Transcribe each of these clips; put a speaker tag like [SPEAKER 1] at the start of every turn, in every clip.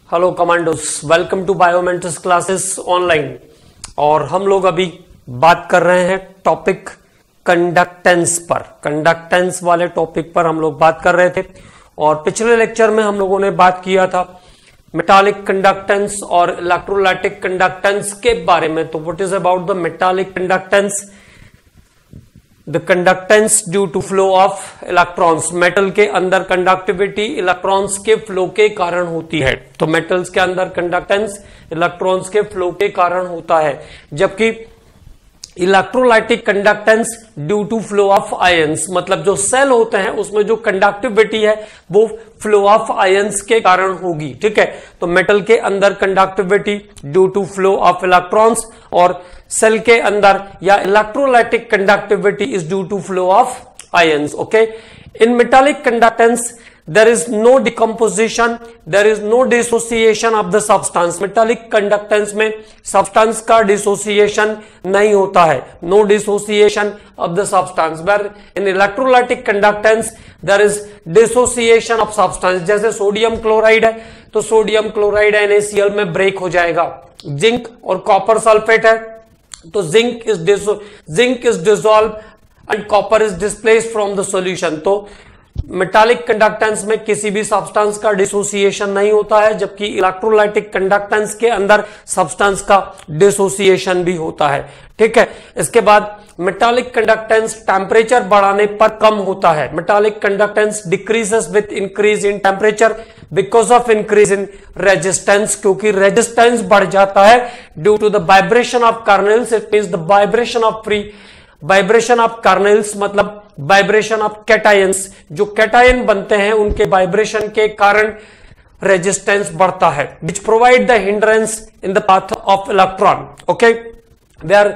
[SPEAKER 1] Hello commandos, welcome to biometrics classes online. और हम लोग अभी बात कर रहे हैं टॉपिक कंडक्टेंस पर। कंडक्टेंस वाले टॉपिक पर हम लोग बात कर रहे थे और पिछले लेक्चर में हम लोगों ने बात किया था मेटालिक कंडक्टेंस और इलेक्ट्रोलाइटिक कंडक्टेंस के बारे में। तो what is about the metallic conductance? The conductance due to flow of electrons. Metal के अंदर कंडक्टिविटी इलेक्ट्रॉन्स के फ्लो के कारण होती है। तो मेटल्स के अंदर कंडक्टेंस इलेक्ट्रॉन्स के फ्लो के कारण होता है, जबकि electrolytic conductance due to flow of ions, मतलब जो सेल होते हैं उसमें जो कंडक्टिविटी है वो फ्लो ऑफ आयंस के कारण होगी। ठीक है, तो मेटल के अंदर conductivity due to flow of electrons और सेल के अंदर या electrolytic conductivity is due to flow of ions. Okay, in metallic conductance there is no decomposition, there is no dissociation of the substance। Metallic conductance में substance का dissociation नहीं होता है, no dissociation of the substance, where in electrolytic conductance there is dissociation of substance। जैसे sodium chloride है तो sodium chloride NaCl में break हो जाएगा। जिंक और कॉपर सल्फेट है तो zinc is dissolve and copper is displaced from the solution. तो मेटालिक कंडक्टेंस में किसी भी सब्सटेंस का डिसोसिएशन नहीं होता है, जबकि इलेक्ट्रोलाइटिक कंडक्टेंस के अंदर सब्सटेंस का डिसोसिएशन भी होता है। ठीक है, इसके बाद मेटालिक कंडक्टेंस टेम्परेचर बढ़ाने पर कम होता है। Metallic conductance decreases with increase in temperature because of increase in resistance, क्योंकि रेजिस्टेंस बढ़ जाता है due to the vibration of kernels. It means the vibration of kernels मतलब वाइब्रेशन ऑफ कैटायंस। जो कैटायन बनते हैं उनके वाइब्रेशन के कारण रेजिस्टेंस बढ़ता है, which provide the hindrance in the path of electron. Okay, where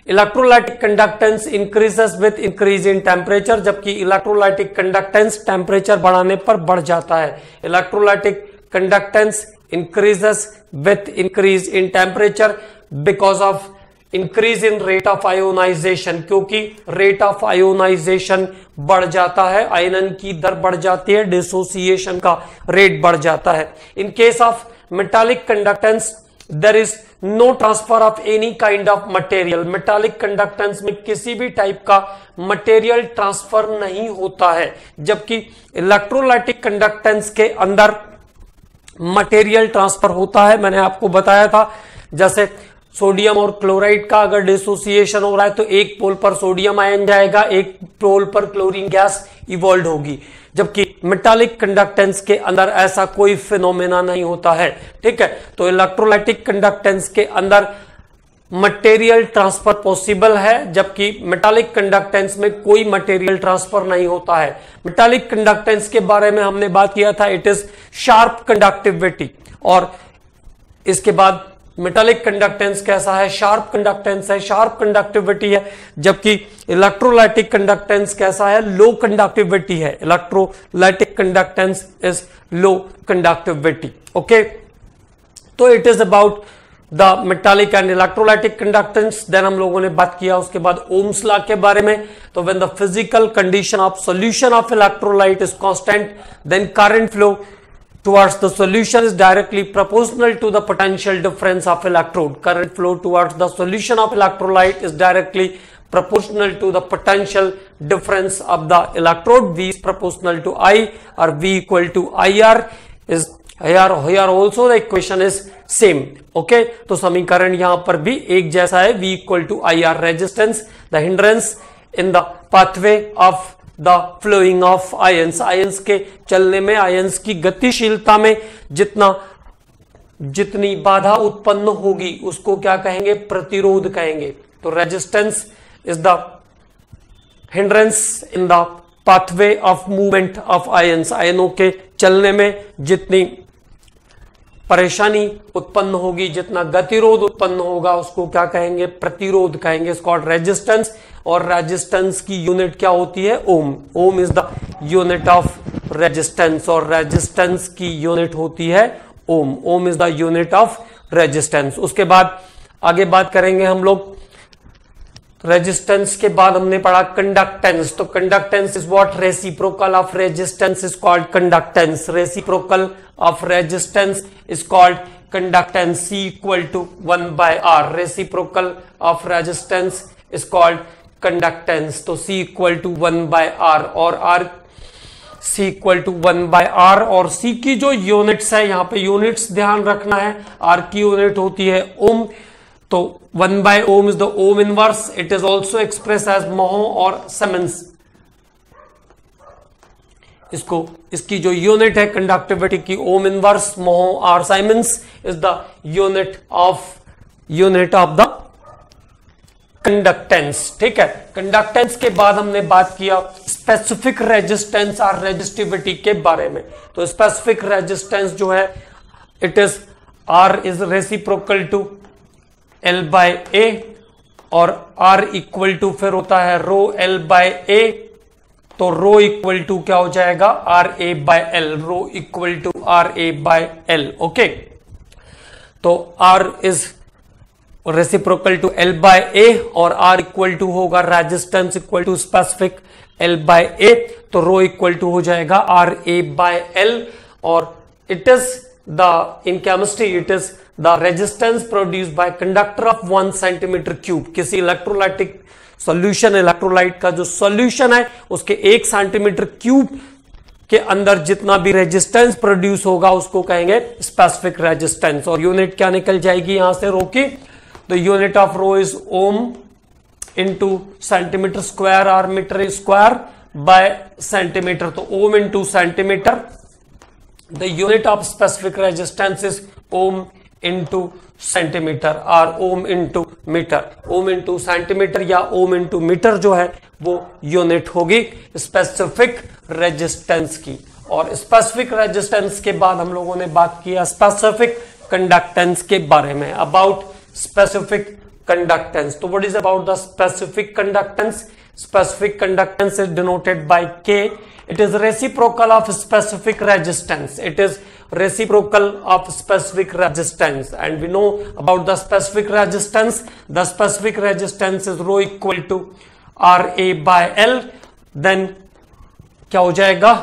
[SPEAKER 1] electrolytic conductance increases with increase in temperature, जबकि इलेक्ट्रोलाइटिक कंडक्टेंस टेम्परेचर बढ़ाने पर बढ़ जाता है। Electrolytic conductance increases with increase in temperature because of increase in rate of ionisation, क्योंकि rate of ionisation बढ़ जाता है, आयनन की दर बढ़ जाती है, डिसोसिएशन का रेट बढ़ जाता है। In case of metallic conductance there is no transfer of any kind of material. Metallic conductance में किसी भी टाइप का मटेरियल ट्रांसफर नहीं होता है, जबकि इलेक्ट्रोलाइटिक कंडक्टेंस के अंदर मटेरियल ट्रांसफर होता है। मैंने आपको बताया था, जैसे सोडियम और क्लोराइड का अगर डिसोसिएशन हो रहा है तो एक पोल पर सोडियम आयन जाएगा, एक पोल पर क्लोरीन गैस इवॉल्व होगी, जबकि मेटालिक कंडक्टेंस के अंदर ऐसा कोई फिनोमेना नहीं होता है। ठीक है, तो इलेक्ट्रोलाइटिक कंडक्टेंस के अंदर मटेरियल ट्रांसफर पॉसिबल है, जबकि मेटालिक कंडक्टेंस में कोई मटेरियल ट्रांसफर नहीं होता है। मेटालिक कंडक्टेंस के बारे में हमने बात किया था, इट इज शार्प कंडक्टिविटी। और इसके बाद मेटालिक कंडक्टेंस कैसा है? शार्प कंडक्टेंस है, शार्प कंडक्टिविटी है, जबकि इलेक्ट्रोलाइटिक कंडक्टेंस कैसा है? लो कंडक्टिविटी है। Electrolytic conductance is low conductivity. Okay, तो it is about the metallic and electrolytic conductance. Then हम लोगों ने बात किया उसके बाद ओम्स लॉ के बारे में। तो when the physical condition of solution of electrolyte is constant, then current flow towards the solution is directly proportional to the potential difference of electrode. Current flow towards the solution of electrolyte is directly proportional to the potential difference of the electrode. V is proportional to I or V equal to IR is here also the equation is same. Okay, तो समीकरण यहां पर भी एक जैसा है, V equal to IR। Resistance, the hindrance in the pathway of the flowing of ions. Ions के चलने में, आयंस की गतिशीलता में जितनी बाधा उत्पन्न होगी उसको क्या कहेंगे? प्रतिरोध कहेंगे। तो resistance is the hindrance in the pathway of movement of ions. आयनों के चलने में जितनी परेशानी उत्पन्न होगी, जितना गतिरोध उत्पन्न होगा उसको क्या कहेंगे? प्रतिरोध कहेंगे। इसको रेजिस्टेंस, और रेजिस्टेंस की यूनिट क्या होती है? Ohm. Ohm is the unit of resistance और रेजिस्टेंस की यूनिट होती है ohm. Ohm is the unit of resistance. उसके बाद आगे बात करेंगे हम लोग रेजिस्टेंस के बाद हमने पढ़ा कंडक्टेंस। तो conductance is what? Reciprocal of resistance is called conductance. Reciprocal of resistance is called conductance. C equal to 1/R। Reciprocal of resistance is called conductance. तो C इक्वल टू 1/R और R C equal to 1/R और C की जो units है, यहां पे units ध्यान रखना है। R की यूनिट होती है ओम, तो 1/ओम is the ohm inverse. It is also express as mho और सीमेंस। इसकी जो यूनिट है कंडक्टिविटी की, ओम इनवर्स मोह और siemens is the unit of the conductance. ठीक है, कंडक्टेंस के बाद हमने बात किया स्पेसिफिक रेजिस्टेंस और रेजिस्टिविटी के बारे में। तो स्पेसिफिक रेजिस्टेंस जो है, it is R is reciprocal to L/A और R इक्वल टू फिर होता है रो L/A। तो रो इक्वल टू क्या हो जाएगा? RA/L। Rho equal to RA/L। Okay, तो R is reciprocal to L/A और R इक्वल टू होगा resistance equal to specific L/A। तो रो इक्वल टू हो जाएगा RA/L और it is in chemistry it is the resistance produced by conductor of 1 centimetre cube. किसी electrolytic solution, electrolyte का जो solution है उसके 1 सेंटीमीटर क्यूब के अंदर जितना भी रेजिस्टेंस प्रोड्यूस होगा उसको कहेंगे स्पेसिफिक रेजिस्टेंस। और यूनिट क्या निकल जाएगी यहां से रो की? The unit of rho is ohm into centimeter square or meter square by centimeter. तो ohm into centimeter. The unit of specific resistance is ohm into centimeter or ohm into meter. Ohm into centimeter या ohm into meter जो है वो unit होगी specific resistance की। और specific resistance के बाद हम लोगों ने बात किया स्पेसिफिक कंडक्टेंस के बारे में, about specific conductance. So what is about the specific conductance? Specific conductance is denoted by K. It is reciprocal of specific resistance. It is reciprocal of specific resistance. And we know about the specific resistance. The specific resistance is rho equal to RA/L. Then क्या हो जाएगा?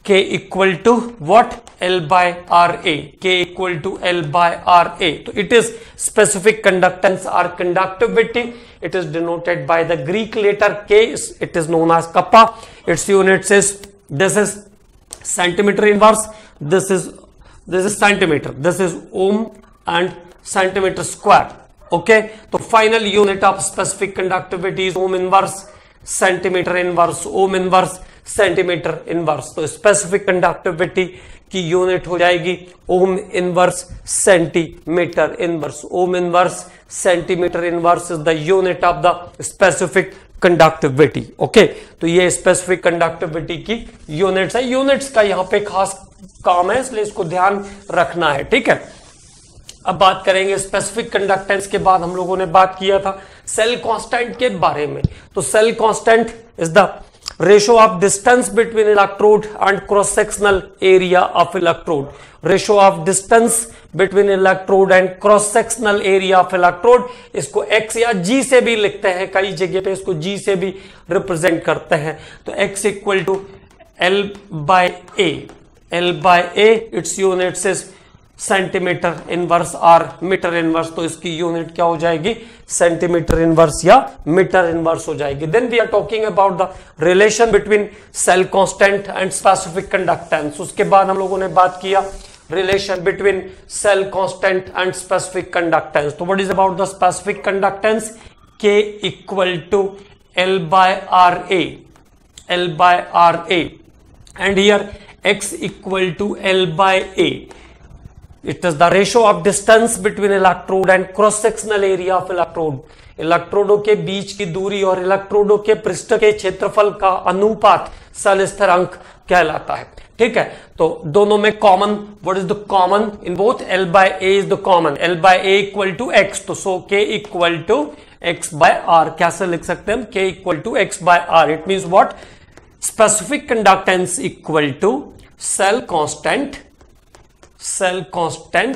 [SPEAKER 1] K equal to what? L/RA. K equal to L/RA. So it is specific conductance or conductivity. It is denoted by the Greek letter K. It is known as kappa. Its units is, this is centimeter inverse. This is centimeter. This is ohm and centimeter square. Okay. So final unit of specific conductivity is ohm inverse, centimeter inverse, ohm inverse, centimetre inverse. तो specific conductivity की unit हो जाएगी ohm inverse centimetre inverse. Ohm inverse centimetre inverse is the unit of the specific conductivity. Okay, तो ये specific conductivity की units है। Units का यहां पे खास काम है इसलिए इसको ध्यान रखना है। ठीक है, अब बात करेंगे स्पेसिफिक कंडक्टेंस के बाद हम लोगों ने बात किया था सेल कांस्टेंट के बारे में। तो cell constant is the ratio of distance between electrode and cross sectional area of electrode. Ratio of distance between electrode and cross sectional area of electrode, इसको x या g से भी लिखते हैं, कई जगह पे इसको g से भी रिप्रेजेंट करते हैं। तो x equal to L/A, L/A its unit is centimetre inverse और मीटर इनवर्स। तो इसकी यूनिट क्या हो जाएगी? सेंटीमीटर इनवर्स या मीटर इनवर्स हो जाएगी। Then we are talking about the relation between cell constant and specific conductance. उसके बाद हम लोगों ने बात किया relation between cell constant and specific conductance. तो what is about the specific conductance? K equal to L/RA, L/RA, and here x equal to L/A. It is the ratio of distance between electrode and cross sectional area of electrode. इलेक्ट्रोडों के बीच की दूरी और इलेक्ट्रोडों के पृष्ठ के क्षेत्रफल का अनुपात सेल स्थिरांक कहलाता है। ठीक है, तो दोनों में common, what is the common in both? L/A is the common, L/A equal to x। तो सो K इक्वल टू x/R। कैसे लिख सकते हैं हम? K equal to x/R। It means what? Specific conductance equal to cell constant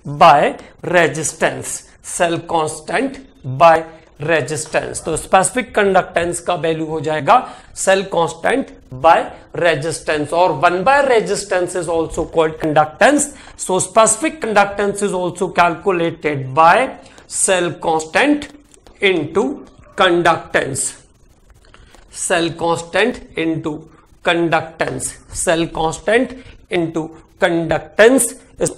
[SPEAKER 1] by resistance, cell constant by resistance. तो specific conductance का value हो जाएगा सेल कांस्टेंट बाय रेजिस्टेंस, और 1 by resistance is also called conductance. So specific conductance is also calculated by cell constant into conductance, cell constant into conductance, cell constant into conductance is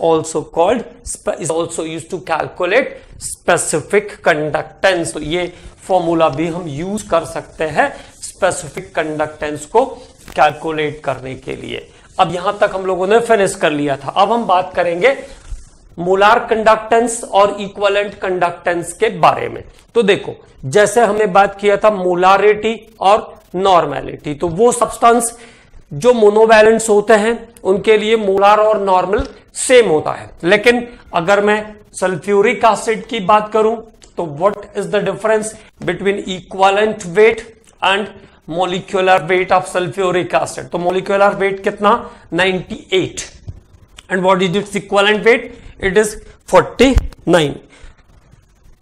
[SPEAKER 1] also used to calculate specific conductance। तो ये formula भी हम use कर सकते हैं specific conductance को calculate करने के लिए। अब यहां तक हम लोगों ने फिनिश कर लिया था। अब हम बात करेंगे मोलार कंडक्टेंस और इक्विवेलेंट कंडक्टेंस के बारे में। तो देखो, जैसे हमने बात किया था मोलारिटी और नॉर्मेलिटी, तो वो सब्सटेंस जो मोनोवैलेंट्स होते हैं उनके लिए मोलार और नॉर्मल सेम होता है। लेकिन अगर मैं सल्फ्यूरिक एसिड की बात करूं तो what is the difference between equivalent weight and molecular weight of sulphuric acid? तो मॉलिक्यूलर वेट कितना? 98, and what is its equivalent weight? It is 49।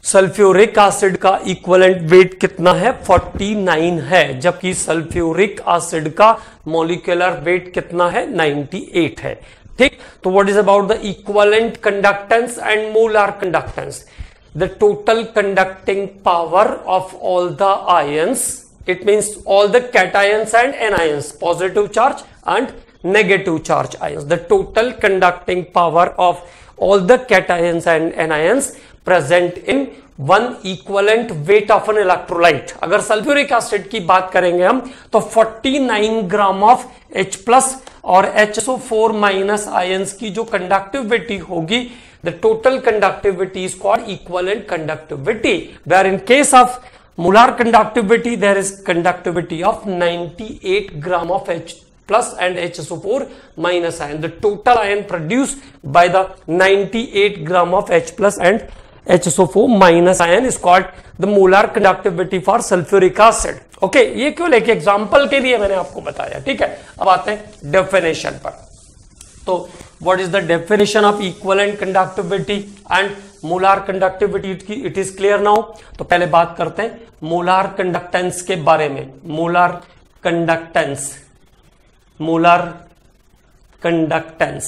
[SPEAKER 1] Sulphuric acid का इक्विवेलेंट वेट कितना है? 49 है, जबकि सल्फ्यूरिक एसिड का मॉलिक्यूलर वेट कितना है? 98 है। ठीक, तो what is about the equivalent conductance and molar conductance? The total conducting power of all the ions, it means all the cations and anions, positive charge and negative charge ions. The total conducting power of all the cations and anions present in one equivalent weight of an electrolyte। अगर sulphuric acid की बात करेंगे हम तो 49 gram of H plus और HSO4 minus ions की जो conductivity होगी, the total conductivity is called equivalent conductivity, where in case of molar conductivity there is conductivity of 98 gram of H plus and HSO4 minus ion. The total ion produced by the 98 gram of H plus and HSO4 minus ion is called the molar conductivity for sulfuric acid. Okay, ये क्यों लेके example के लिए मैंने आपको बताया। ठीक है, अब आते हैं डेफिनेशन पर। तो what is the definition of equivalent conductivity and molar conductivity? It is clear now। तो पहले बात करते हैं मोलार कंडक्टेंस के बारे में। Molar conductance, molar conductance,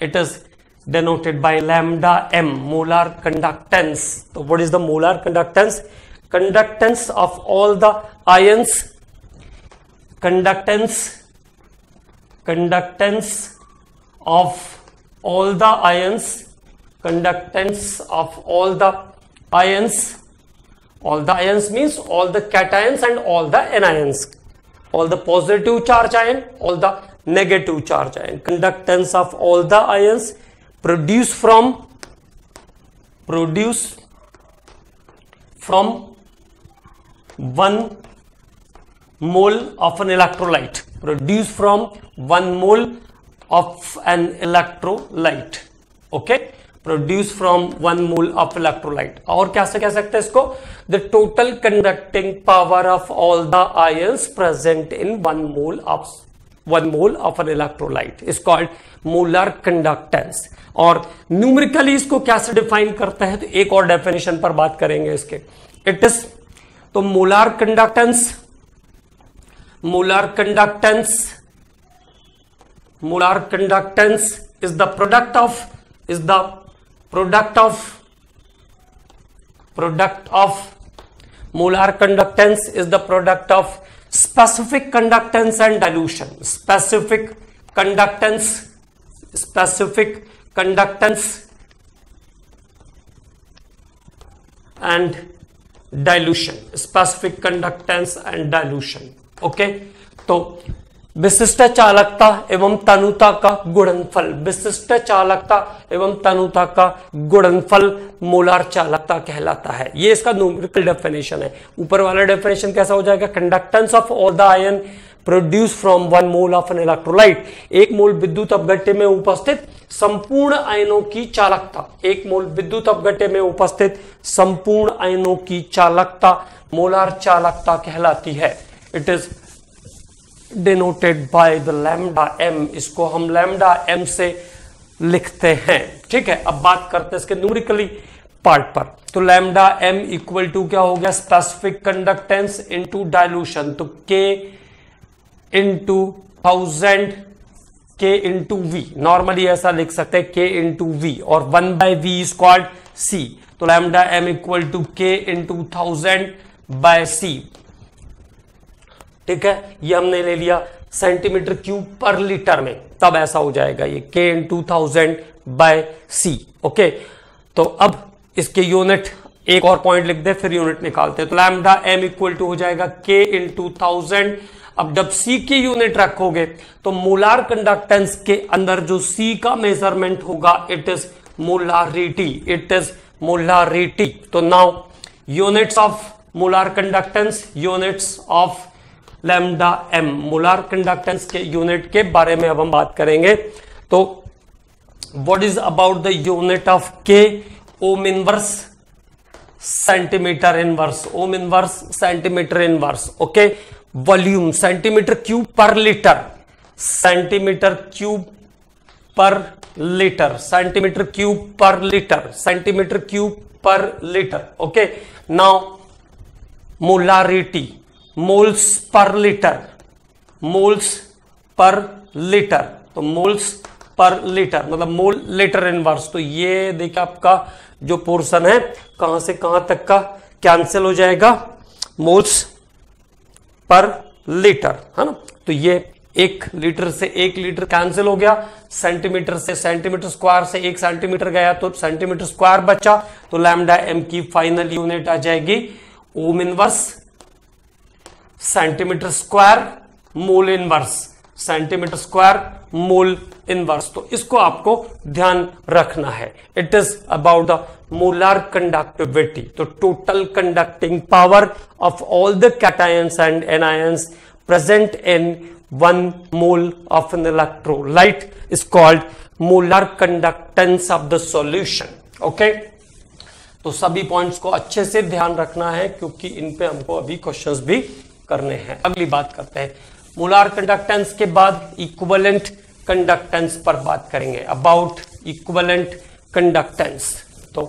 [SPEAKER 1] it is denoted by lambda m, molar conductance। so what is the molar conductance? Conductance of all the ions, conductance of all the ions, conductance of all the ions, all the ions means all the cations and all the anions, all the positive charge ion, all the negative charge ion, conductance of all the ions produced from 1 mole of an electrolyte, produced from 1 mole of an electrolyte। okay, produce from 1 mole of electrolyte. और क्या से कह सकते हैं इसको? The total conducting power of all the ions present in 1 mole of an electrolyte is called molar conductance. और numerically इसको कैसे डिफाइन करता है? तो एक और डेफिनेशन पर बात करेंगे इसके। इट इज, तो molar conductance is the product of molar conductance is the product of specific conductance and dilution, specific conductance and dilution। Okay, तो विशिष्ट चालकता एवं तनुता का गुणनफल, विशिष्ट चालकता एवं तनुता का गुणनफल मोलार चालकता कहलाता है। ये इसका न्यूमेरिकल डेफिनेशन है। ऊपर वाला डेफिनेशन कैसा हो जाएगा? Conductance of all the ion produce from 1 mole of an electrolyte, 1 मोल विद्युत अपघट्य में उपस्थित संपूर्ण आयनों की चालकता, 1 मोल विद्युत अपघट्य में उपस्थित संपूर्ण आयनों की चालकता मोलार चालकता कहलाती है। It is denoted by the lambda m, इसको हम लैम्डा m से लिखते हैं। ठीक है, अब बात करते हैं इसके न्यूमेरिकली पार्ट पर। तो लैम्डा एम इक्वल टू क्या हो गया, स्पेसिफिक कंडक्टेंस इनटू डायल्यूशन, तो K into 1000 K into V, normally ऐसा लिख सकते हैं K इंटू वी, और 1/v इज कॉल्ड C। तो lambda M equal to K into 1000/C, ठीक है। ये हमने ले लिया सेंटीमीटर क्यूब पर लीटर में, तब ऐसा हो जाएगा ये K इंटू 1000/C, ओके। तो अब इसके यूनिट एक और पॉइंट लिख दे, फिर यूनिट निकालते हैं। तो लैम्डा एम इक्वल टू हो जाएगा K इंटू 1000। अब जब C की यूनिट रखोगे तो मोलार कंडक्टेंस के अंदर जो C का मेजरमेंट होगा, it is molarity, it is molarity. तो now units of molar conductance, units of lambda M, molar conductance के यूनिट के बारे में अब हम बात करेंगे। तो what is about the unit of K, ohm inverse centimetre inverse, ohm inverse centimetre inverse, okay. Volume centimetre cube per litre, centimetre cube per litre, centimetre cube per litre, centimetre cube per litre, okay. Now molarity, moles पर litre, moles पर litre, तो moles पर litre मतलब mole litre inverse. तो ये देखिए आपका जो पोर्शन है कहां से कहां तक का कैंसिल हो जाएगा, मोल्स पर लीटर, है ना। तो ये 1 लीटर से 1 लीटर कैंसिल हो गया, सेंटीमीटर से सेंटीमीटर स्क्वायर से 1 सेंटीमीटर गया तो सेंटीमीटर स्क्वायर बचा। तो लैम्डा एम की फाइनल यूनिट आ जाएगी ohm inverse centimetre square mole inverse, centimetre square mole inverse. तो इसको आपको ध्यान रखना है। It is about the molar conductivity, तो total conducting power of all the cations and anions present in 1 mole of an electrolyte is called molar conductance of the solution, okay. तो सभी points को अच्छे से ध्यान रखना है क्योंकि इन पे हमको अभी क्वेश्चंस भी करने हैं। अगली बात करते हैं, मोलार कंडक्टेंस के बाद इक्विवेलेंट कंडक्टेंस पर बात करेंगे, अबाउट इक्विवेलेंट कंडक्टेंस। तो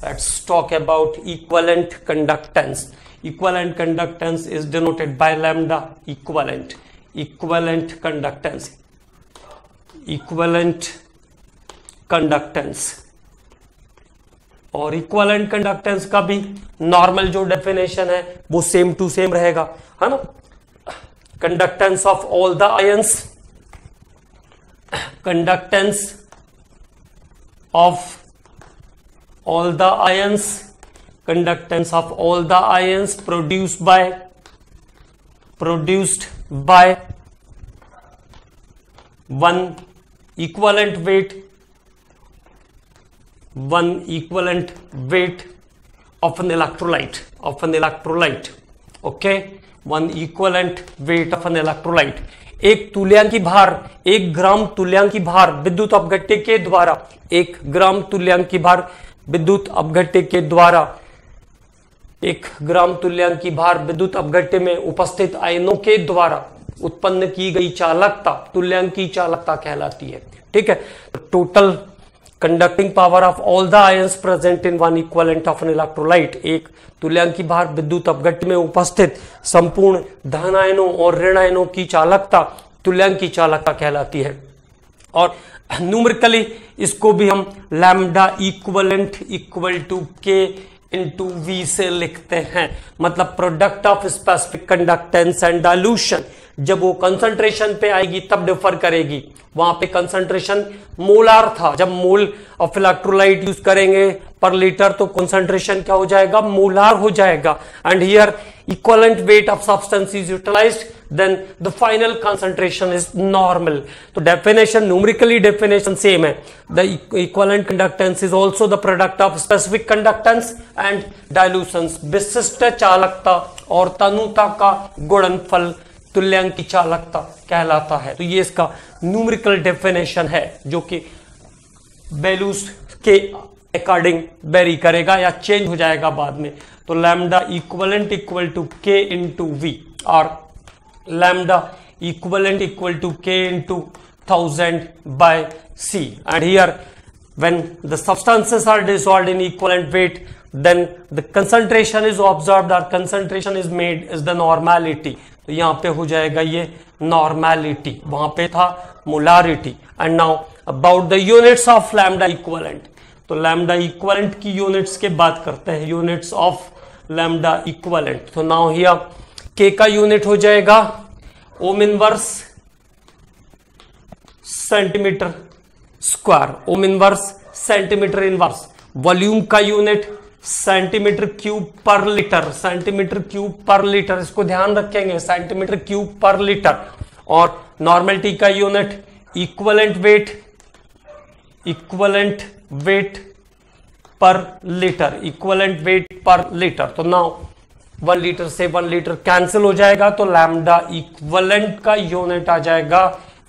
[SPEAKER 1] let's talk about equivalent conductance. Equivalent conductance is denoted by lambda equivalent, equivalent conductance, equivalent conductance. और इक्विवेलेंट कंडक्टेंस का भी नॉर्मल जो डेफिनेशन है वो सेम टू सेम रहेगा, है ना। Conductance of all the ions, conductance of all the ions, conductance of all the ions produced by one equivalent weight of an electrolyte, okay, one equivalent weight of an electrolyte। एक तुल्यांकी भार, 1 ग्राम तुल्यांकी भार विद्युत अपघट्य के द्वारा, 1 ग्राम तुल्यांकी भार विद्युत अपघट्य के द्वारा, 1 ग्राम तुल्यांकी भार विद्युत अपघट्य में उपस्थित आयनों के द्वारा उत्पन्न की गई चालकता तुल्यांकी चालकता कहलाती है, ठीक है। Total conducting power of all the ions present in 1 equivalent of an electrolyte, एक तुल्यांकी भार विद्युत अपघट्य में उपस्थित संपूर्ण धन आयनों और ऋण आयनों की चालकता तुल्यांकी चालकता कहलाती है। और न्यूमेरिकली इसको भी हम lambda equivalent equal to K into V से लिखते हैं, मतलब product of specific conductance and dilution. जब वो कंसंट्रेशन पे आएगी तब डिफर करेगी, वहां पे कंसंट्रेशन मोलार था, जब मोल ऑफ इलेक्ट्रोलाइट यूज करेंगे पर लीटर तो कंसंट्रेशन क्या हो जाएगा, मोलार हो जाएगा। And here equivalent weight of substance is utilised, then the final concentration is normal. तो डेफिनेशन न्यूमेरिकली डेफिनेशन सेम है, the equivalent conductance is also the product of specific conductance and dilutions. विशिष्ट चालकता और तनुता का गुणनफल तुल्यांकी चालकता कहलाता है। तो ये इसका न्यूमेरिकल डेफिनेशन है जो कि वैल्यूज के अकॉर्डिंग वेरी करेगा या चेंज हो जाएगा बाद में। तो lambda equivalent equal to K into V और lambda equivalent equal to K into 1000/C। And here when the substances are dissolved in equivalent weight, then the concentration is observed or concentration is made is the normality. तो यहाँ पे हो जाएगा ये normality, वहां पे था molarity. And now about the units of lambda equivalent. तो lambda equivalent की units के बात करते हैं, units of lambda equivalent. तो now here K का unit हो जाएगा ओम इनवर्स सेंटीमीटर स्क्वायर, ओम इनवर्स सेंटीमीटर इनवर्स. वॉल्यूम का unit centimetre cube per litre, centimetre cube per litre, इसको ध्यान रखेंगे, सेंटीमीटर क्यूब पर लीटर. और नॉर्मलिटी का unit equivalent weight, equivalent weight पर लीटर, इक्विवेलेंट वेट पर लीटर. तो नाउ 1 लीटर से 1 लीटर कैंसिल हो जाएगा, तो लैम्डा इक्विवेलेंट का यूनिट आ जाएगा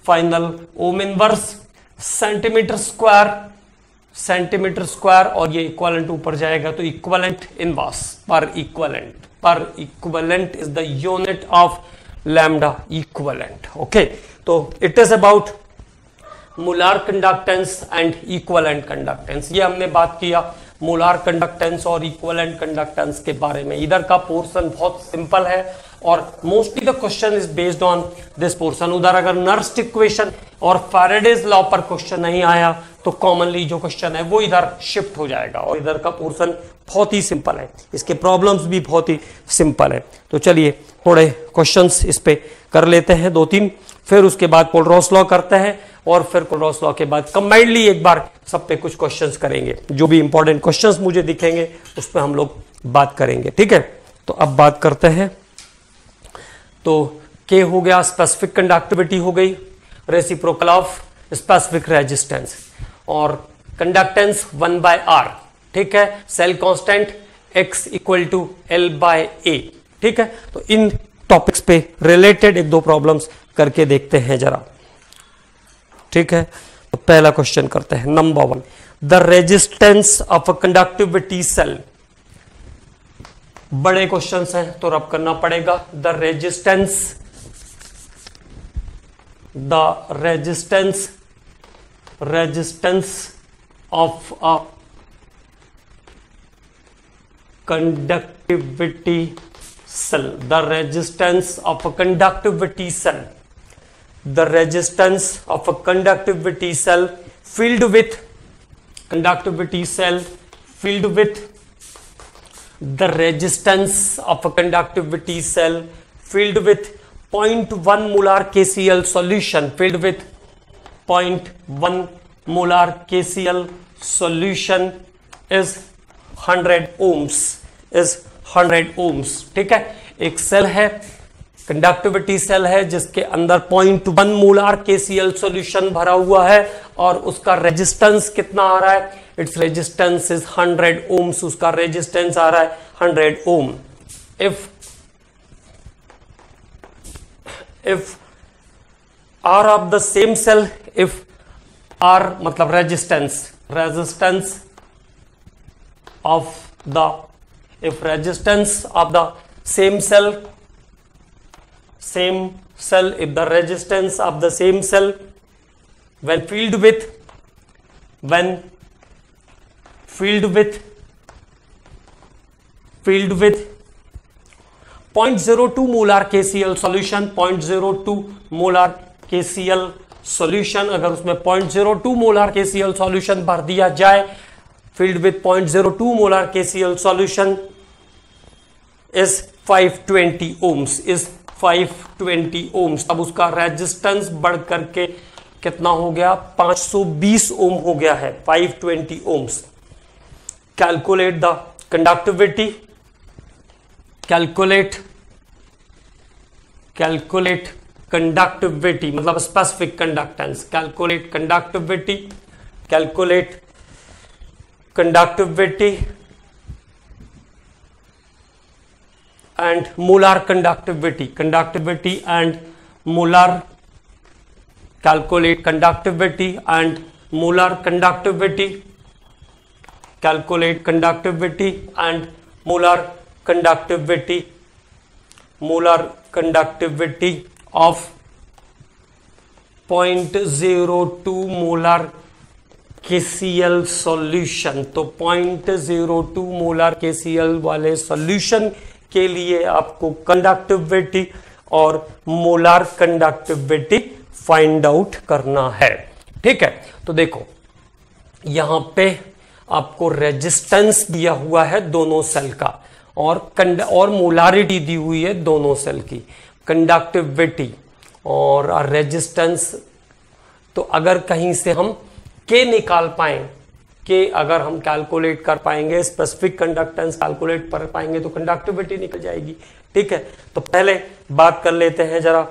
[SPEAKER 1] फाइनल ओम inverse centimetre square, centimetre square, और ये इक्विवेलेंट ऊपर जाएगा तो equivalent inverse per equivalent, per equivalent is the unit of lambda equivalent. Okay, तो it is about molar conductance and equivalent conductance. ये हमने बात किया मोलार कंडक्टेंस और इक्विवेलेंट कंडक्टेंस के बारे में. इधर का पोर्शन बहुत सिंपल है और mostly the question is based on this portion. उधर अगर नर्स्ट इक्वेशन और फैराडेज लॉ पर क्वेश्चन नहीं आया तो कॉमनली जो क्वेश्चन है वो इधर शिफ्ट हो जाएगा. और इधर का पोर्शन बहुत ही सिंपल है, इसके प्रॉब्लम्स भी बहुत ही सिंपल है. तो चलिए थोड़े क्वेश्चंस इस पे कर लेते हैं 2-3, फिर उसके बाद कोलरॉस लॉ करते हैं और फिर कोलरॉस लॉ के बाद कंबाइंडली एक बार सब पे कुछ क्वेश्चंस करेंगे. जो भी इंपॉर्टेंट क्वेश्चंस मुझे दिखेंगे उस पर हम लोग बात करेंगे. ठीक है, तो अब बात करते हैं. तो के हो गया, स्पेसिफिक कंडक्टिविटी हो गई, रेसिप्रोकल ऑफ स्पेसिफिक रेजिस्टेंस, और कंडक्टेंस 1/r. ठीक है, cell constant x equal to L/A. ठीक है, तो इन टॉपिक्स पे रिलेटेड 1-2 प्रॉब्लम्स करके देखते हैं जरा. ठीक है, तो पहला क्वेश्चन करते हैं. Number 1, the resistance of a conductivity cell. बड़े क्वेश्चंस हैं तो रब करना पड़ेगा. The resistance of a conductivity cell, the resistance of a conductivity cell, the resistance of a conductivity cell filled with conductivity cell filled with the resistance of a conductivity cell filled with 0.1 molar KCl solution, filled with 0.1 molar KCl solution is 100 ohms, is 100 ohms. ठीक है, एक cell है, conductivity cell है जिसके अंदर 0.1 molar KCl solution भरा हुआ है और उसका रेजिस्टेंस कितना आ रहा है? Its resistance is 100 ohms. उसका रेजिस्टेंस आ रहा है 100 ohm. if R of the same cell, if R मतलब resistance of the, if resistance of the same cell, if the resistance of the same cell when filled with 0.02 molar KCl solution, 0.02 molar KCl solution, अगर उसमें 0.02 molar KCl solution भर दिया जाए, filled with 0.02 molar KCl solution is 520 ohms, is 520 ohms. अब उसका resistance बढ़ करके कितना हो गया? 520 ओम हो गया है, 520 ohms. Calculate the conductivity, calculate conductivity मतलब specific conductance, calculate conductivity and molar conductivity and molar, calculate conductivity and molar conductivity, calculate conductivity and molar conductivity of 0.02 molar KCl solution, तो 0.02 मोलर KCl वाले solution के लिए आपको conductivity और molar conductivity find out करना है। ठीक है, तो देखो यहां पे आपको रेजिस्टेंस दिया हुआ है दोनों सेल का और मोलारिटी दी हुई है दोनों सेल की, कंडक्टिविटी और रेजिस्टेंस। तो अगर कहीं से हम के निकाल पाए, के अगर हम कैलकुलेट कर पाएंगे, स्पेसिफिक कंडक्टेंस कैलकुलेट कर पाएंगे तो कंडक्टिविटी निकल जाएगी। ठीक है, तो पहले बात कर लेते हैं जरा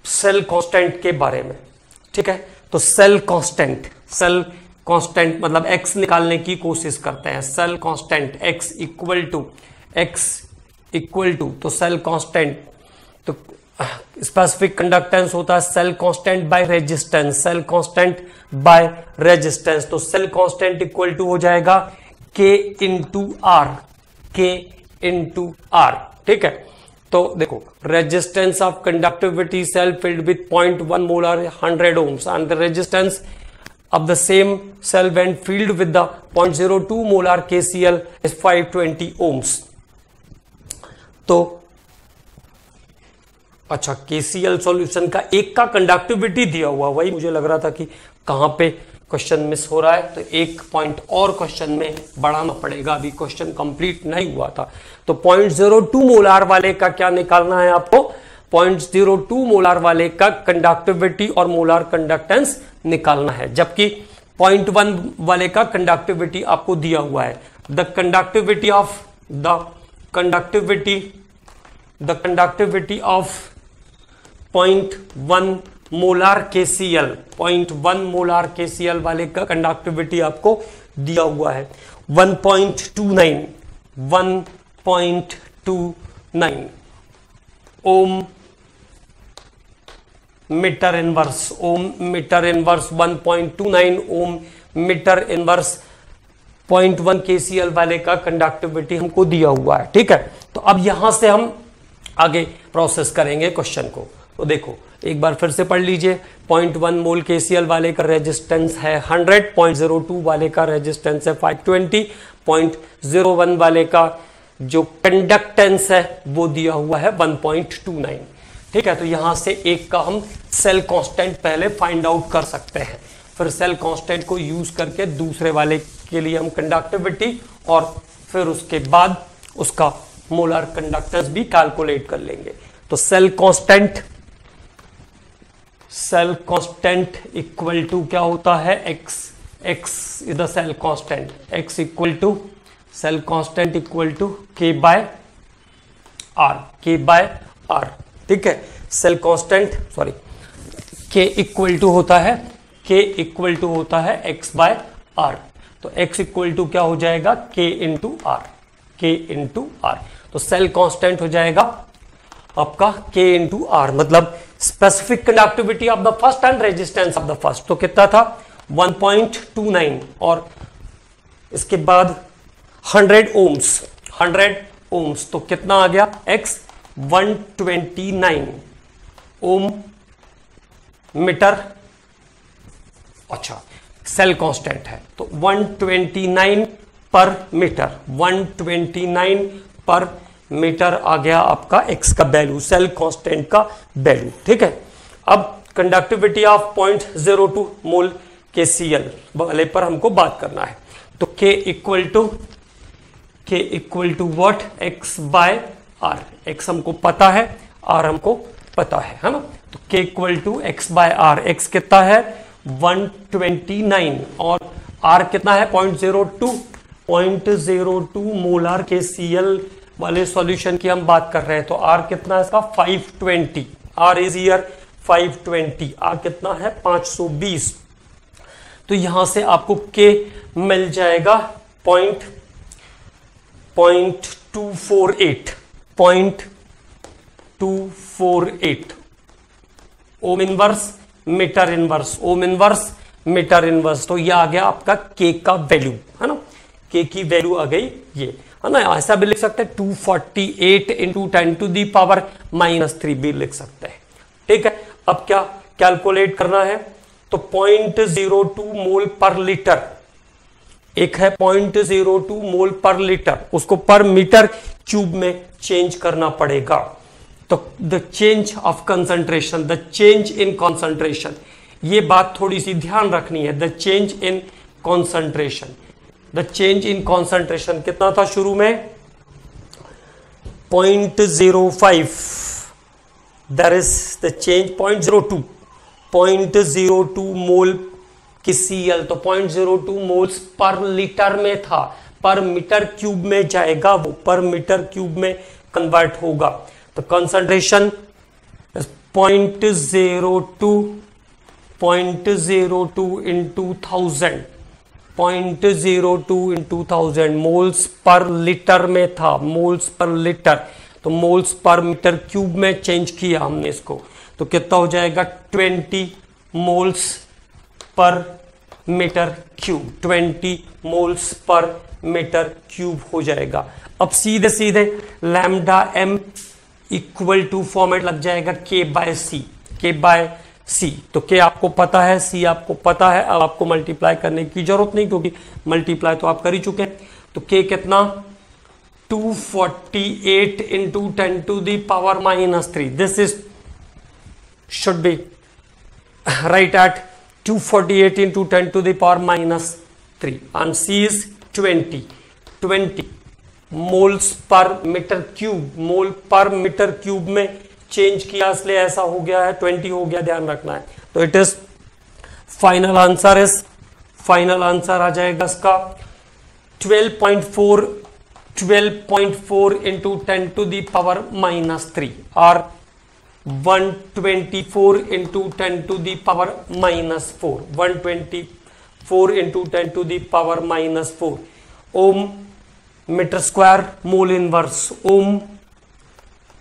[SPEAKER 1] सेल कांस्टेंट के बारे में। ठीक है, तो सेल कांस्टेंट मतलब x निकालने की कोशिश करते हैं। Cell constant x equal to तो सेल कांस्टेंट, तो स्पेसिफिक कंडक्टेंस होता है cell constant by resistance, cell constant by resistance. तो सेल कांस्टेंट इक्वल टू हो जाएगा K इंटू आर। ठीक है, तो देखो resistance of conductivity cell filled with 0.1 molar 100 ohms and the resistance of the same cell when filled with the 0.02 molar KCl is 520 ohms। तो अच्छा, KCl solution का एक का कंडक्टिविटी दिया हुआ, वही मुझे लग रहा था कि कहां पे क्वेश्चन मिस हो रहा है, तो एक पॉइंट और क्वेश्चन में बढ़ाना पड़ेगा, अभी क्वेश्चन कंप्लीट नहीं हुआ था। तो 0.02 मोलार वाले का क्या निकालना है आपको, 0.02 मोलार वाले का कंडक्टिविटी और मोलार कंडक्टेंस निकालना है, जबकि 0.1 वाले का कंडक्टिविटी आपको दिया हुआ है। The conductivity of 0.1 molar KCl, 0.1 molar KCl वाले का कंडक्टिविटी आपको दिया हुआ है 1.29 ओम मीटर इनवर्स 1.29 ओम मीटर इनवर्स 0.1 KCl वाले का कंडक्टिविटी हमको दिया हुआ है। ठीक है, तो अब यहां से हम आगे प्रोसेस करेंगे क्वेश्चन को। तो देखो एक बार फिर से पढ़ लीजिए, 0.1 मोल KCl वाले का रेजिस्टेंस है 100, 0.02 वाले का रेजिस्टेंस है 520, 0.01 वाले का जो कंडक्टेंस है वो दिया हुआ है 1.29। ठीक है, तो यहां से एक का हम सेल कांस्टेंट पहले फाइंड आउट कर सकते हैं, फिर सेल कांस्टेंट को यूज करके दूसरे वाले के लिए हम कंडक्टिविटी और फिर उसके बाद उसका मोलर कंडक्टेंस भी कैलकुलेट कर लेंगे। तो सेल कांस्टेंट इक्वल टू क्या होता है, x is the cell constant, x equal to cell constant equal to k by r। ठीक है, cell constant k equal to होता है x बाय r। तो x इक्वल टू क्या हो जाएगा, k इंटू r। तो सेल कांस्टेंट हो जाएगा आपका k इंटू आर, मतलब specific conductivity of the first and resistance of the first. तो कितना था 1.29 और इसके बाद 100 ओम्स, तो कितना आ गया x 129 ओम मीटर। अच्छा, सेल कांस्टेंट है तो 129 पर मीटर आ गया आपका x का वैल्यू, सेल कांस्टेंट का वैल्यू। ठीक है, अब कंडक्टिविटी ऑफ 0.02 मोल KCl वाले पर हमको बात करना है। तो k equal to what, x by r। x हमको पता है, r हमको पता है ना। तो k equal to x by r। x कितना है 129 और r कितना है 0.02 मोलर KCl वाले सॉल्यूशन की हम बात कर रहे हैं। तो R कितना है इसका 520, R इज हियर 520, R कितना है 520। तो यहां से आपको K मिल जाएगा 0.248 ओम इनवर्स मीटर इनवर्स। तो ये आ गया आपका K का वैल्यू, है ना, K की वैल्यू आ गई ये, है ना। ऐसा भी लिख सकते हैं 248 इंटू 10⁻³ भी लिख सकते हैं। ठीक है, अब क्या कैलकुलेट करना है, तो 0.02 मोल पर लीटर, एक है 0.02 मोल पर लीटर, उसको पर मीटर क्यूब में चेंज करना पड़ेगा। तो the change of concentration, the change in concentration, ये बात थोड़ी सी ध्यान रखनी है। The change in concentration, the change in concentration कितना था शुरू में? 0.05, दैट इज द चेंज 0.02 मोल की Cl, तो 0.02 मोल्स पर लीटर में था, पर मीटर क्यूब में जाएगा, वो पर मीटर क्यूब में कन्वर्ट होगा। तो कंसंट्रेशन 0.02 इंटू 1000, 0.02 इंटू 1000 मोल्स पर लीटर में था, मोल्स पर लीटर, तो मोल्स पर मीटर क्यूब में चेंज किया हमने इसको, तो कितना हो जाएगा? 20 मोल्स पर मीटर क्यूब, 20 मोल्स पर मीटर क्यूब हो जाएगा। अब सीधे सीधे lambda m equal to format लग जाएगा K बाय सी। तो K आपको पता है, C आपको पता है, अब आपको मल्टीप्लाई करने की जरूरत नहीं क्योंकि मल्टीप्लाई तो आप कर ही चुके हैं। तो K कितना? 248 into 10 to the power -3, this is should be right at 248 into 10 to the power -3 and C is 20 moles पर metre cube, mole per metre cube में चेंज किया, इसलिए ऐसा हो गया है, 20 हो गया, ध्यान रखना है। तो इट इज फाइनल आंसर आ जाएगा इसका 12.4 into 10 to the power -3 और 124 into 10 to the power -4, 124 into 10 to the power -4 ohm metre square mole inverse, ohm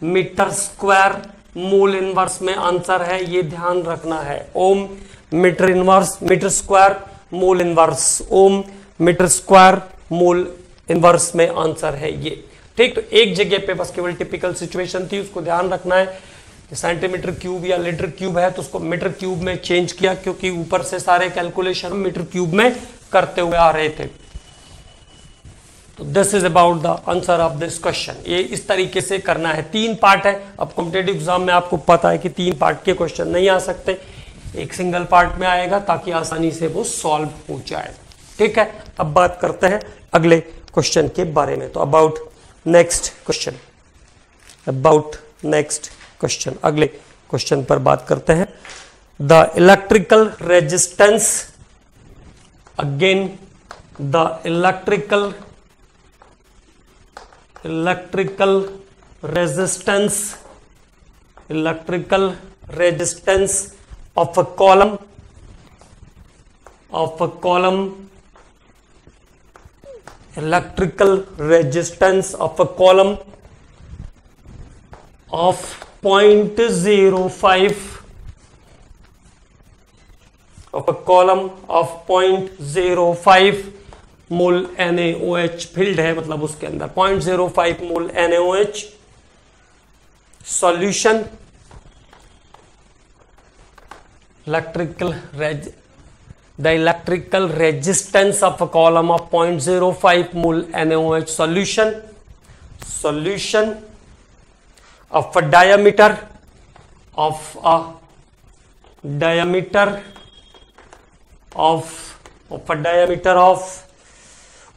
[SPEAKER 1] metre square mole inverse में आंसर है, ये ध्यान रखना है। Ohm metre inverse, metre square mole inverse, ohm metre square mole inverse में answer है ये। ठीक, तो एक जगह पे बस केवल टिपिकल सिचुएशन थी, उसको ध्यान रखना है। सेंटीमीटर क्यूब या लीटर क्यूब है तो उसको मीटर क्यूब में चेंज किया क्योंकि ऊपर से सारे कैलकुलेशन मीटर क्यूब में करते हुए आ रहे थे। तो this is about the answer of this question. ये इस तरीके से करना है। 3 पार्ट है। अब कॉम्पिटेटिव एग्जाम में आपको पता है कि 3 पार्ट के क्वेश्चन नहीं आ सकते, एक सिंगल पार्ट में आएगा ताकि आसानी से वो सॉल्व हो जाए। ठीक है, अब बात करते हैं अगले क्वेश्चन के बारे में। तो अबाउट नेक्स्ट क्वेश्चन, अगले क्वेश्चन पर बात करते हैं। The electrical resistance, again the electrical resistance of a column electrical resistance of a column of 0.05 mole NaOH field है, मतलब उसके अंदर 0.05 मोल NaOH। Solution the electrical resistance of a column of 0.05 mole NaOH solution of a diameter of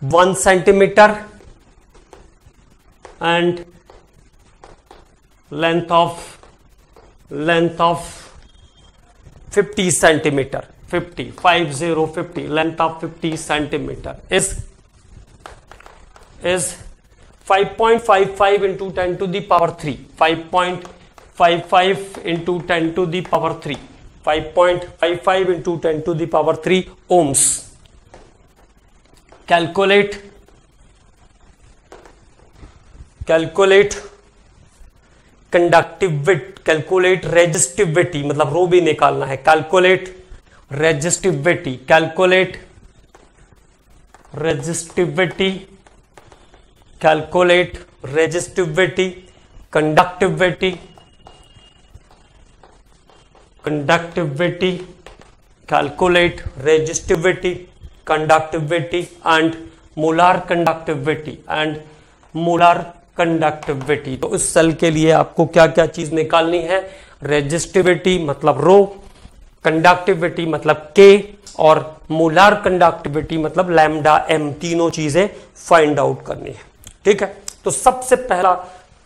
[SPEAKER 1] 1 centimeter and length of 50 centimeter, 50 length of 50 centimeter is 5.55 into 10 to the power 3, 5.55 into 10 to the power 3, 5.55 into 10 to the power 3 ohms. Calculate conductivity, calculate resistivity, मतलब रो भी निकालना है। calculate resistivity, calculate resistivity, conductivity calculate resistivity, conductivity and molar conductivity. तो इस cell के लिए आपको क्या क्या चीज निकालनी है? रेजिस्टिविटी मतलब रो, कंडक्टिविटी मतलब के, और मोलार कंडक्टिविटी मतलब लैम्डा एम। तीनों चीजें फाइंड आउट करनी है। ठीक है, तो सबसे पहला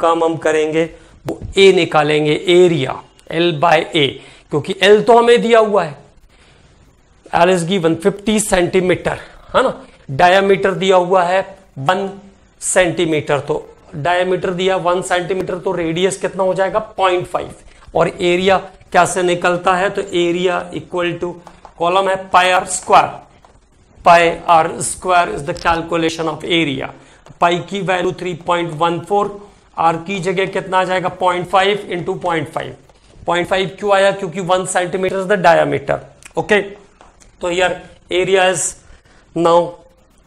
[SPEAKER 1] काम हम करेंगे वो ए निकालेंगे, एरिया L बाय ए, क्योंकि L तो हमें दिया हुआ है, L इज गिवन 50 सेंटीमीटर, है ना। डायामीटर दिया हुआ है 1 सेंटीमीटर, तो डायामीटर दिया 1 सेंटीमीटर, तो रेडियस कितना हो जाएगा? 0.5। और एरिया कैसे निकलता है? तो एरिया इक्वल टू, कॉलम है pi R square, pi R square is the calculation of area. Pi की वैल्यू 3.14, आर की जगह कितना आ जाएगा? 0.5 इंटू 0.5। 0.5 क्यों आया? क्योंकि 1 centimetre is the diameter. Okay, तो here area is now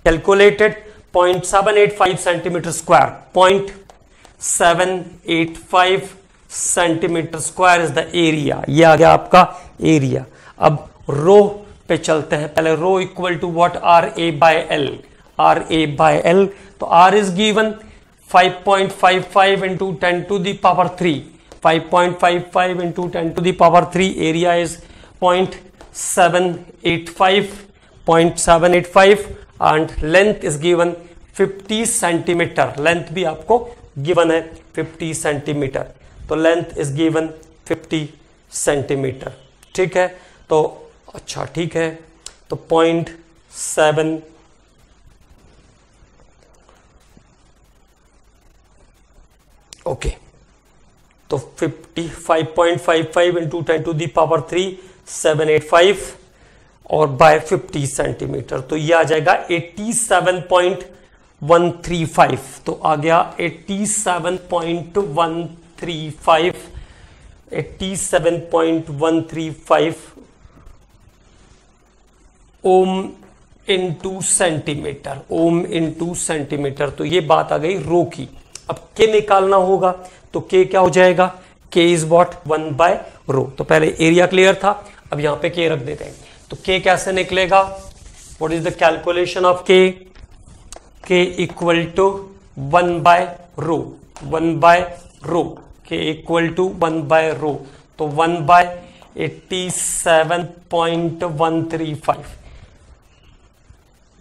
[SPEAKER 1] calculated 0.785 centimetre square. 0.785 centimetre square is the area. ये आ गया आपका एरिया। अब रो पे चलते हैं। पहले rho equal to what? R A by L. R A by L, तो R is given 5.55 into 10 to the power 3। 5.55 into 10 to the power 3। Area is 0.785 and length is given 50 centimetre. Length भी आपको given है 50 centimetre, तो length is given 50 centimetre. ठीक है, तो अच्छा ठीक है, तो 0.7 ओके, तो 55.55 इंटू 10 टू दी पावर 3 785 और बाय 50 सेंटीमीटर, तो ये आ जाएगा 87.135। तो आ गया 87.135 ohm into centimetre, ohm into centimetre. तो ये बात आ गई रो की। अब के निकालना होगा, तो के क्या हो जाएगा? के इज वॉट? 1 बाय रो। तो पहले एरिया क्लियर था, अब यहां पे के रख देते हैं। तो के कैसे निकलेगा? What is the calculation of K? K equal to 1 by rho, 1 by rho. K equal to 1 by रो, तो 1 बाय 87.135,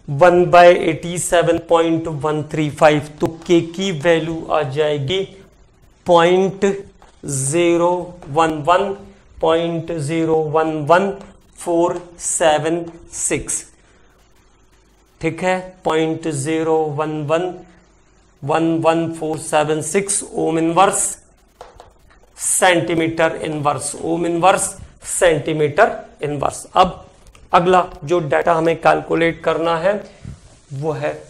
[SPEAKER 1] 1 बाय 87.135। तो के की वैल्यू आ जाएगी 0.011.011,476। ठीक है, 0.0111476 ओम inverse centimetre inverse, ohm inverse centimetre inverse. अब अगला जो डाटा हमें कैलकुलेट करना है वो है,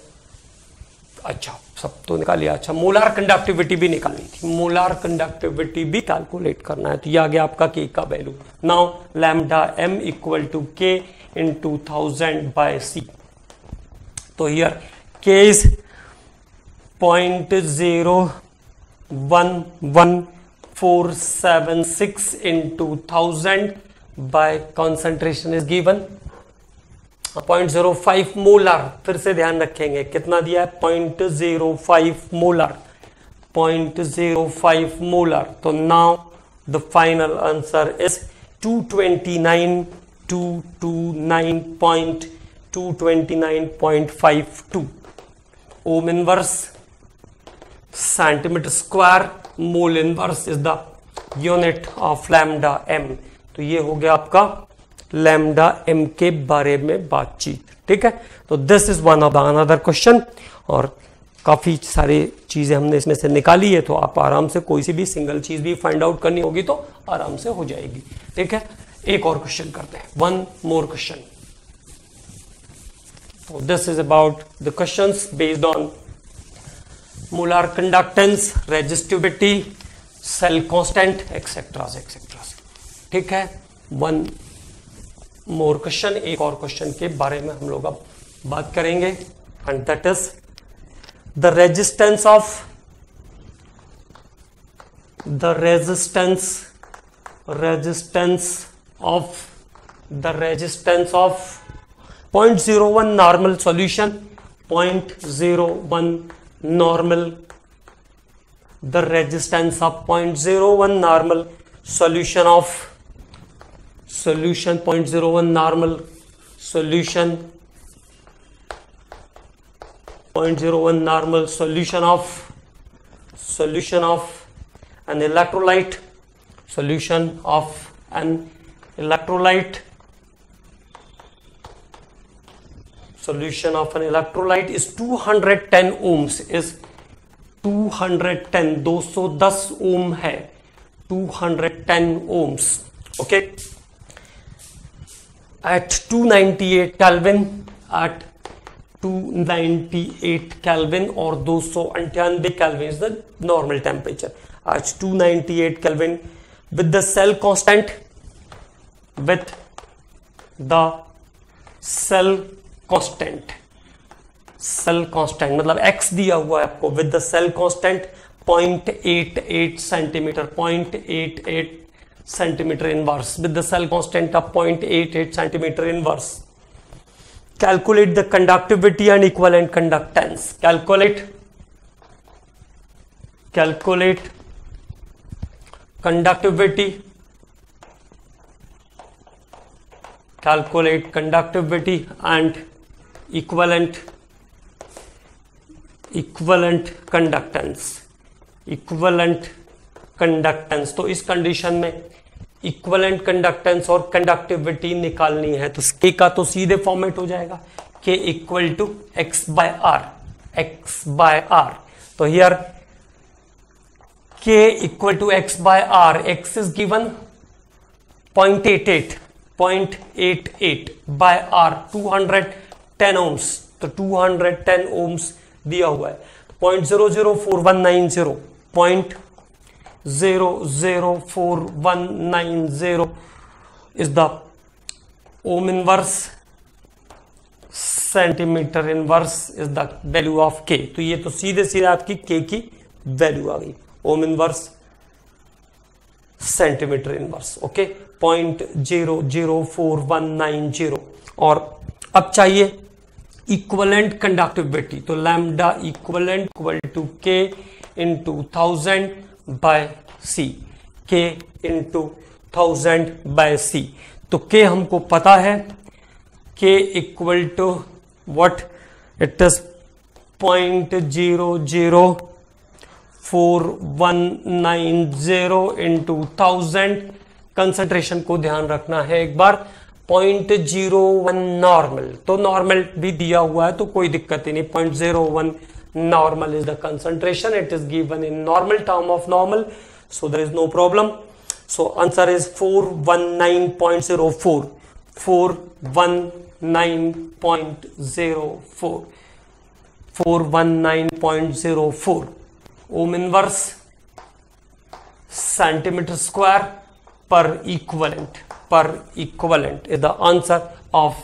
[SPEAKER 1] अच्छा सब तो निकाल लिया, अच्छा मोलार कंडक्टिविटी भी निकालनी थी, मोलार कंडक्टिविटी भी कैलकुलेट करना है। तो ये आ गया आपका के का value. Now lambda M equal to K in 2000 by C. तो here K is 0.01146 in 2000 by concentration is given 0.05 molar. फिर से ध्यान रखेंगे कितना दिया है? 0.05 मोलर, 0.05 मोलर। तो now the final answer is 229.229.52 ohm inverse centimetre square, mole inverse is the unit of lambda M. तो ये हो गया आपका लैम्डा एम के बारे में बातचीत। ठीक है, तो this is one of the another question, और काफी सारी चीजें हमने इसमें से निकाली है, तो आप आराम से कोई सी भी सिंगल चीज भी फाइंड आउट करनी होगी तो आराम से हो जाएगी। ठीक है, एक और क्वेश्चन करते हैं, वन मोर क्वेश्चन। तो this is about the questions based on molar conductance, resistivity, cell constant etcetera etcetera. ठीक है, वन मोर क्वेश्चन, एक और क्वेश्चन के बारे में हम लोग अब बात करेंगे, and that is the resistance of the resistance of 0.01 normal solution, 0.01 normal, the resistance of 0.01 normal solution of 0.01 normal solution, 0.01 normal solution of an electrolyte, solution of an electrolyte, solution of an electrolyte is 210 ohms, is 210, 210 ओम है, 210 ohms, okay, at 298 Kelvin, at 298 Kelvin और 298 Kelvin is the normal temperature. At 298 Kelvin with the cell constant, with the cell constant, cell constant मतलब x दिया हुआ है आपको, with the cell constant 0.88 centimetre, 0.88 centimetre inverse, with the cell constant of 0.88 centimetre inverse. Calculate the conductivity and equivalent conductance. Calculate conductivity, calculate conductivity and equivalent conductance, equivalent conductance. तो इस condition में equivalent conductance और conductivity निकालनी है, तो के का तो सीधे फॉर्मेट हो जाएगा, K equal to X by R, X by R. तो here K equal to X by R, X is given 0.88 by R 210 ohms, तो 210 ohms दिया हुआ है. 0.004190, 0.004190 is the ohm inverse, centimetre inverse is the value of k. तो ये तो सीधे सीधे आपकी k की वैल्यू आ गई, ओम इनवर्स सेंटीमीटर इनवर्स, ओके, 0.04190. और अब चाहिए इक्वलेंट कंडक्टिविटी, तो lambda equivalent equal to K into 1000 by सी, के इंटू 1000 बाय सी. तो के हमको पता है, K equal to what it is 0.04190 into 1000. Concentration को ध्यान रखना है एक बार, 0.01 नॉर्मल, तो नॉर्मल भी दिया हुआ है तो कोई दिक्कत ही नहीं. 0.01 normal is the concentration, it is given in normal term of normal, so there is no problem. So answer is 419.04, 419.04, 419.04 ohm inverse centimeter square per equivalent is the answer of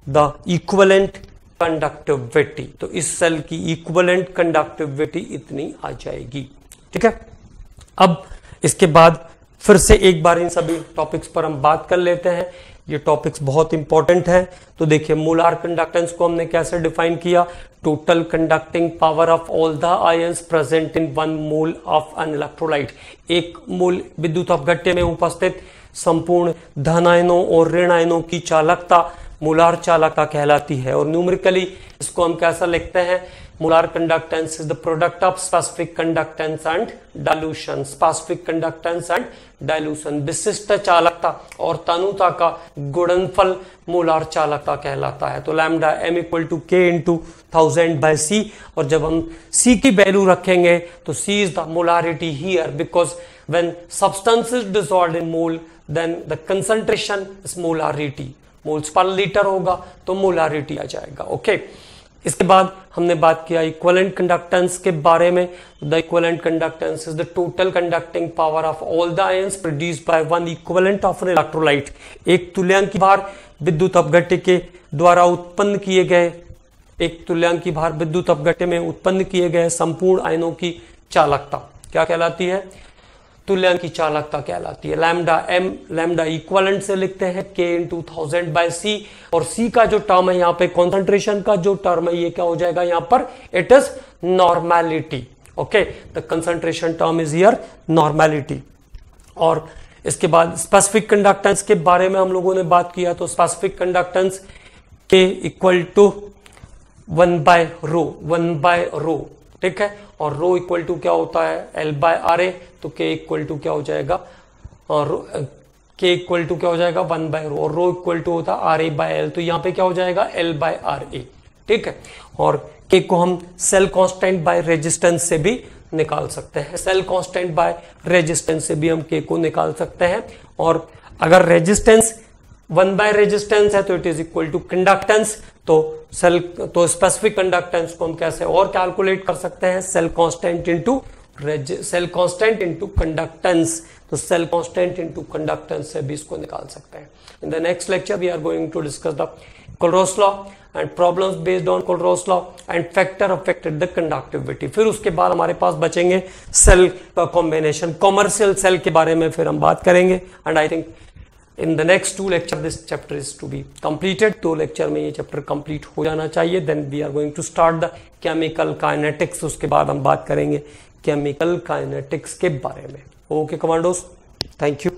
[SPEAKER 1] the equivalent conductivity. तो इस cell की equivalent conductivity इतनी आ जाएगी, ठीक है. अब इसके बाद फिर से एक बार इन सभी टॉपिक्स पर हम बात कर लेते हैं, ये टॉपिक्स बहुत इंपॉर्टेंट है. तो देखिए, मोलार कंडक्टेंस को हमने कैसे डिफाइन किया, total conducting power of all the ions present in 1 mole of an electrolyte. 1 मोल विद्युत अपघट्य में उपस्थित संपूर्ण धन आयनों और ऋण आयनों की चालकता मोलार चालकता कहलाती है. और न्यूमेरिकली इसको हम कैसा लिखते हैं, molar conductance is the product of specific conductance and dilution, specific conductance and dilution. विशिष्ट चालकता और तनुता का गुणनफल मोलार चालकता कहलाता है. तो lambda m equal to K into 1000 by C, और जब हम c की वैल्यू रखेंगे तो c is the molarity here, because when substance is dissolved in mole then the concentration is molarity, moles पर लीटर होगा तो मोलारिटी आ जाएगा, ओके. इसके बाद हमने बात किया इक्विवेलेंट कंडक्टेंस के बारे में. The equivalent conductance is the total conducting power of all the ions produced by one equivalent of an electrolyte. एक तुल्यांकी भार विद्युत अपघट्य के द्वारा उत्पन्न किए गए, एक तुल्यांकी भार विद्युत अपघट्य में उत्पन्न किए गए संपूर्ण आयनों की चालकता क्या कहलाती है, तुल्यांक की चालकता कहलाती है। लैम्डा m, लैम्डा इक्वलेंट से लिखते हैं k × 1000/c, और c का जो टर्म है यहाँ पे कॉन्सेंट्रेशन का जो टर्म है ये क्या हो जाएगा यहाँ पर, it is normality. Okay, the concentration term is here normality. और इसके बाद स्पेसिफिक कंडक्टेंस के बारे में हम लोगों ने बात किया, तो स्पेसिफिक कंडक्टेंस K = 1/ρ, ठीक है, और रो इक्वल टू क्या होता है, L/RA, तो K इक्वल टू क्या हो जाएगा, और K इक्वल टू क्या हो जाएगा 1/ρ, और रो इक्वल टू होता है RA/L, तो यहाँ पे क्या हो जाएगा L/RA, ठीक है। और K को हम सेल कांस्टेंट बाय रेजिस्टेंस से भी निकाल सकते हैं, सेल कांस्टेंट बाय रेजिस्टेंस से भी हम K को निकाल सकते हैं। और अगर रेजिस्टेंस 1/रेजिस्टेंस है तो it is equal to conductance, तो स्पेसिफिक कंडक्टेंस को हम कैसे और कैलकुलेट कर सकते हैं, सेल कांस्टेंट इनटू कंडक्टेंस, तो सेल कांस्टेंट इनटू कंडक्टेंस से भी इसको निकाल सकते हैं। In the next lecture we are going to discuss the Kohlrausch law and problems based on Kohlrausch law and factor affected the conductivity. फिर उसके बाद हमारे पास बचेंगे सेल का कॉम्बिनेशन, कॉमर्शियल सेल के बारे में फिर हम बात करेंगे। And I think in the next 2 lecture this chapter is to be completed, 2 lecture में ये चैप्टर कंप्लीट हो जाना चाहिए। then we are going to start the chemical kinetics, उसके बाद हम बात करेंगे केमिकल काइनेटिक्स के बारे में। Okay commandos, thank you.